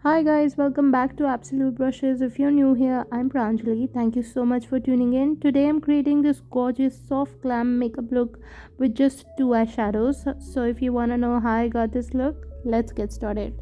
Hi guys, welcome back to Absolute Brushes. If you're new here, I'm Pranjali. Thank you so much for tuning in. Today I'm creating this gorgeous soft glam makeup look with just two eyeshadows. So if you want to know how I got this look, let's get started.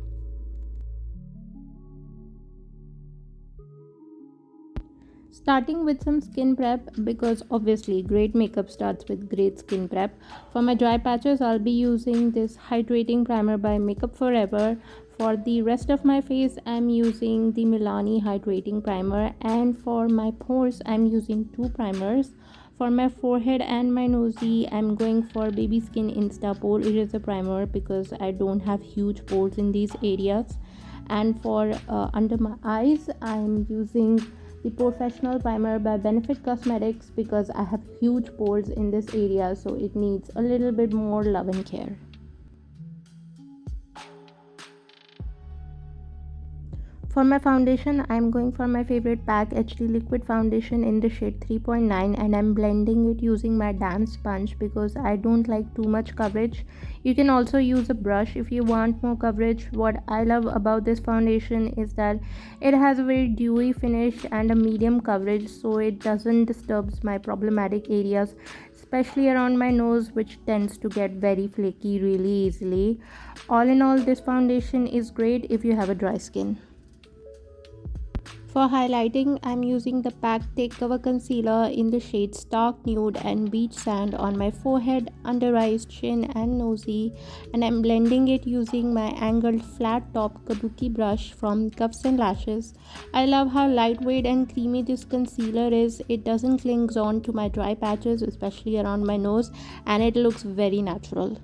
Starting with some skin prep because obviously great makeup starts with great skin prep. For my dry patches, I'll be using this hydrating primer by Makeup Forever. For the rest of my face, I'm using the Milani hydrating primer, and for my pores, I'm using two primers. For my forehead and my nosy, I'm going for Baby Skin Insta Pore Eraser Primer because I don't have huge pores in these areas. And for under my eyes, I'm using the Professional Primer by Benefit Cosmetics because I have huge pores in this area, so it needs a little bit more love and care. For my foundation, I'm going for my favorite PAC HD liquid foundation in the shade 3.9, and I'm blending it using my damp sponge because I don't like too much coverage. You can also use a brush if you want more coverage. What I love about this foundation is that it has a very dewy finish and a medium coverage, so it doesn't disturb my problematic areas, especially around my nose, which tends to get very flaky really easily. All in all, this foundation is great if you have a dry skin. For highlighting, I'm using the PAC Take Cover Concealer in the shades Stark Nude and Beach Sand on my forehead, under eyes, chin and nosy, and I'm blending it using my angled flat top kabuki brush from Cuffs and Lashes. I love how lightweight and creamy this concealer is. It doesn't cling on to my dry patches, especially around my nose, and it looks very natural.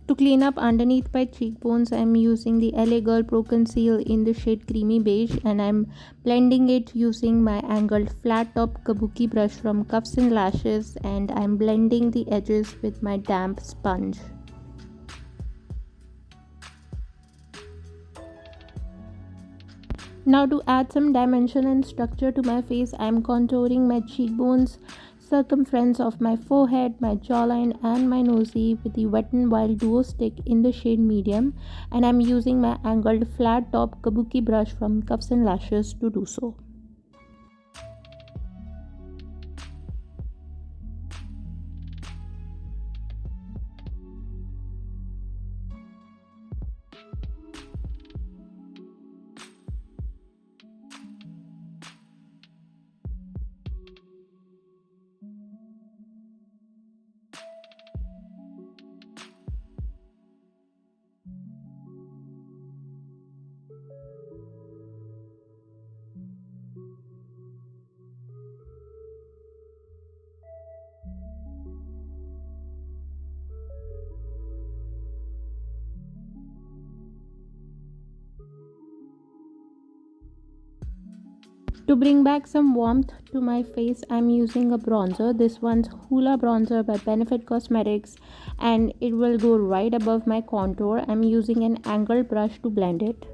To clean up underneath my cheekbones, I'm using the LA Girl Pro Conceal in the shade Creamy Beige, and I'm blending it using my angled flat top kabuki brush from Cuffs and Lashes, and I'm blending the edges with my damp sponge. Now to add some dimension and structure to my face, I am contouring my cheekbones, circumference of my forehead, my jawline and my nosy with the Wet n Wild Duo Stick in the shade medium, and I am using my angled flat top kabuki brush from Cuffs and Lashes to do so. To bring back some warmth to my face, I'm using a bronzer. This one's Hoola Bronzer by Benefit Cosmetics, and it will go right above my contour. I'm using an angled brush to blend it.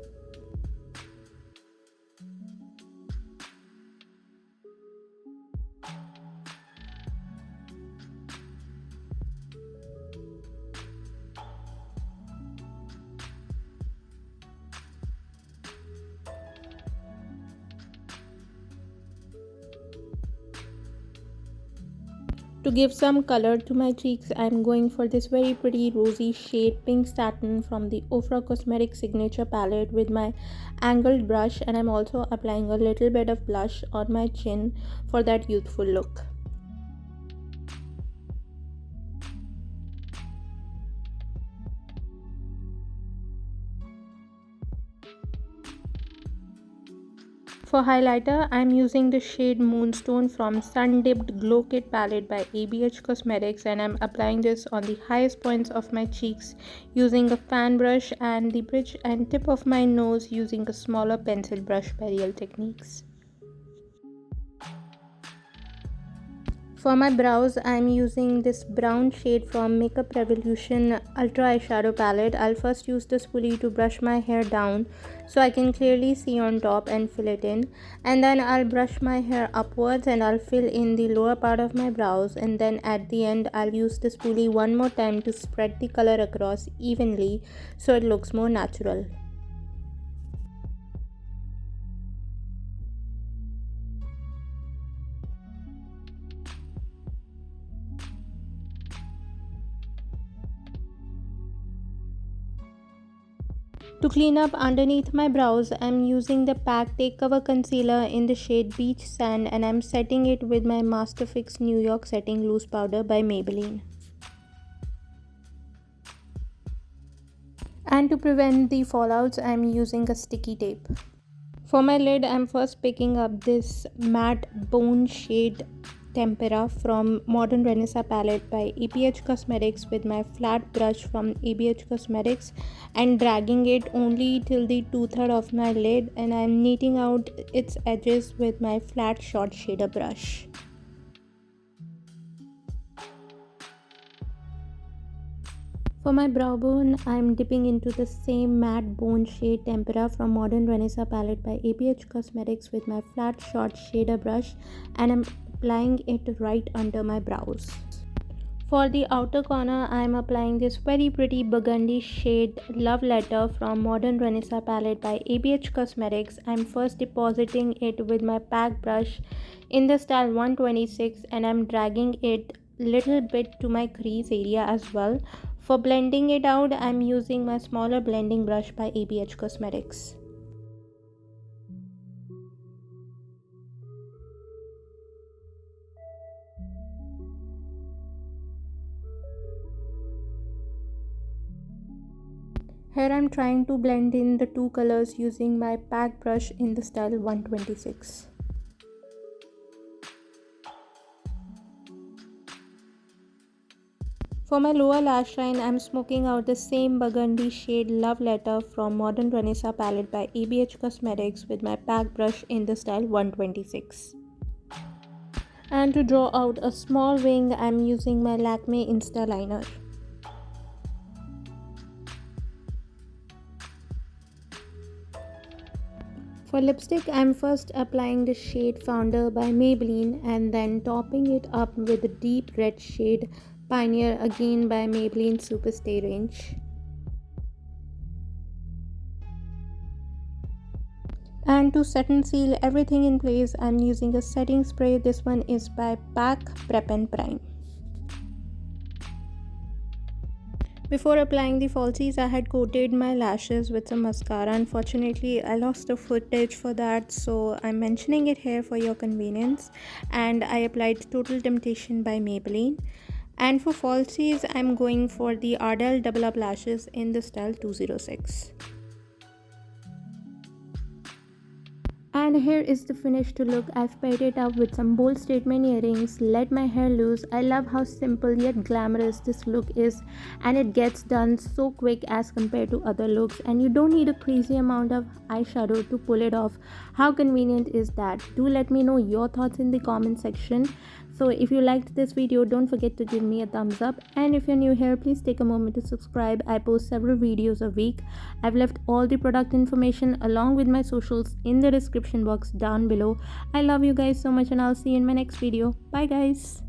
To give some color to my cheeks, I'm going for this very pretty rosy shade Pink Satin from the Ofra Cosmetics Signature palette with my angled brush, and I'm also applying a little bit of blush on my chin for that youthful look. For highlighter, I'm using the shade Moonstone from Sun Dipped Glow Kit palette by ABH Cosmetics, and I'm applying this on the highest points of my cheeks using a fan brush and the bridge and tip of my nose using a smaller pencil brush by Real Techniques. For my brows, I'm using this brown shade from Makeup Revolution Ultra Eyeshadow Palette. I'll first use the spoolie to brush my hair down so I can clearly see on top and fill it in. And then I'll brush my hair upwards and I'll fill in the lower part of my brows. And then at the end, I'll use the spoolie one more time to spread the color across evenly so it looks more natural. To clean up underneath my brows, I'm using the PAC Take Cover Concealer in the shade Beach Sand, and I'm setting it with my Master Fix New York Setting Loose Powder by Maybelline. And to prevent the fallouts, I'm using a sticky tape. For my lid, I'm first picking up this matte bone shade Tempera from Modern Renaissance palette by ABH Cosmetics with my flat brush from ABH Cosmetics and dragging it only till the 2/3 of my lid, and I'm kneading out its edges with my flat short shader brush. For my brow bone, I'm dipping into the same matte bone shade Tempera from Modern Renaissance palette by ABH Cosmetics with my flat short shader brush, and I'm applying it right under my brows. For the outer corner, I am applying this very pretty burgundy shade Love Letter from Modern Renaissance palette by ABH Cosmetics. I am first depositing it with my PAC brush in the style 126, and I am dragging it little bit to my crease area as well. For blending it out, I am using my smaller blending brush by ABH Cosmetics. Here I am trying to blend in the two colors using my PAC brush in the style 126. For my lower lash line, I am smoking out the same burgundy shade Love Letter from Modern Renaissance palette by ABH Cosmetics with my PAC brush in the style 126. And to draw out a small wing, I am using my Lakme Insta Liner. For lipstick, I'm first applying the shade Founder by Maybelline and then topping it up with the deep red shade Pioneer, again by Maybelline Superstay range. And to set and seal everything in place, I'm using a setting spray. This one is by PAC Prep and Prime. Before applying the falsies, I had coated my lashes with some mascara. Unfortunately, I lost the footage for that, so I'm mentioning it here for your convenience. And I applied Total Temptation by Maybelline. And for falsies, I'm going for the Ardell Double Up Lashes in the style 206. And here is the finished look. I've paired it up with some bold statement earrings, let my hair loose. I love how simple yet glamorous this look is, and it gets done so quick as compared to other looks, and you don't need a crazy amount of eyeshadow to pull it off. How convenient is that? Do let me know your thoughts in the comment section. So if you liked this video, don't forget to give me a thumbs up, and if you're new here, please take a moment to subscribe. I post several videos a week. I've left all the product information along with my socials in the description box down below. I love you guys so much, and I'll see you in my next video. Bye guys.